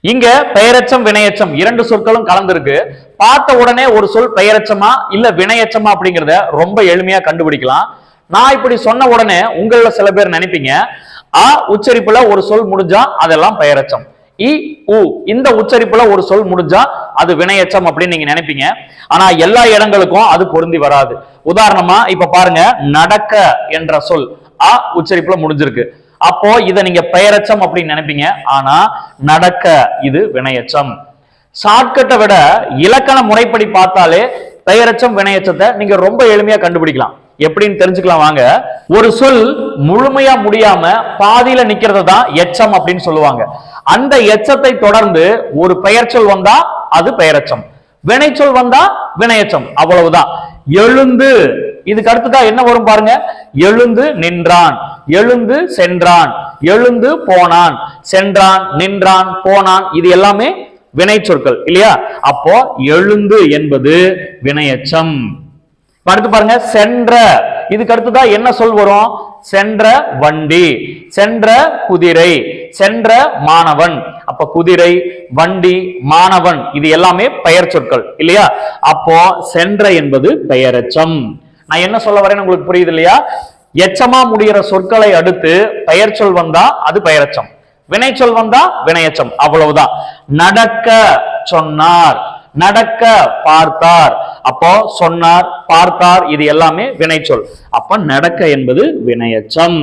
இங்க பெயரெச்சம் வினையச்சம் இரண்டு சொற்களும் கலந்துருக்கு. பார்த்த உடனே ஒரு சொல் பெயரெச்சமா இல்ல வினையச்சமா அப்படிங்கறத ரொம்ப எளிமையா கண்டுபிடிக்கலாம். நான் இப்படி சொன்ன உடனே உங்கள சில பேர் நினைப்பீங்க, அ உச்சரிப்புல ஒரு சொல் முடிஞ்சா அதெல்லாம் பெயரெச்சம், இ உ இந்த உச்சரிப்புல ஒரு சொல் முடிஞ்சா அது வினையச்சம் அப்படின்னு நீங்க நினைப்பீங்க. ஆனா எல்லா இடங்களுக்கும் அது பொருந்தி வராது. உதாரணமா இப்ப பாருங்க, நடக்க என்ற சொல் அ உச்சரிப்புல முடிஞ்சிருக்கு. அப்போ இதை நீங்க பெயரெச்சம் அப்படின்னு நினைப்பீங்க. ஆனா நடக்க இது வினையச்சம். ஷார்ட்கட்டை விட இலக்கண முறைப்படி பார்த்தாலே பெயரெச்சம் வினையச்சத்தை நீங்க ரொம்ப எளிமையா கண்டுபிடிக்கலாம். எப்படின்னு தெரிஞ்சுக்கலாம் வாங்க. ஒரு சொல் முழுமையா முடியாம பாதியில நிக்கிறது தான் எச்சம் அப்படின்னு சொல்லுவாங்க. அந்த எச்சத்தை தொடர்ந்து ஒரு பெயர்ச்சொல் வந்தா அது பெயரெச்சம், வினைச்சொல் வந்தா வினையச்சம், அவ்வளவுதான். எழுந்து இதுக்கு அடுத்ததா என்ன வரும் பாருங்க. எழுந்து நின்றான், எழுந்து சென்றான், எழுந்து போனான், சென்றான், நின்றான், போனான், இது எல்லாமே வினை சொற்கள் இல்லையா? அப்போ எழுந்து என்பது வினையச்சம். அடுத்து பாருங்க, சென்ற இதுக்கு அடுத்ததான் என்ன சொல் வரும்? சென்ற வண்டி, சென்ற குதிரை, சென்ற மாணவன். அப்ப குதிரை, வண்டி, மாணவன் இது எல்லாமே பெயர் சொற்கள் இல்லையா? அப்போ சென்ற என்பது பெயரெச்சம். நான் என்ன சொல்ல வரேன்னு உங்களுக்கு புரியுது இல்லையா? எச்சமா முடிகிற சொற்களை அடுத்து பெயர் சொல் வந்தா அது பெயரெச்சம், வினைச்சொல் வந்தா வினையச்சம், அவ்வளவுதான். நடக்க சொன்னார், நடக்க பார்த்தார், அப்போ சொன்னார், பார்த்தார் இது எல்லாமே வினைச்சொல். அப்ப நடக்க என்பது வினையச்சம்.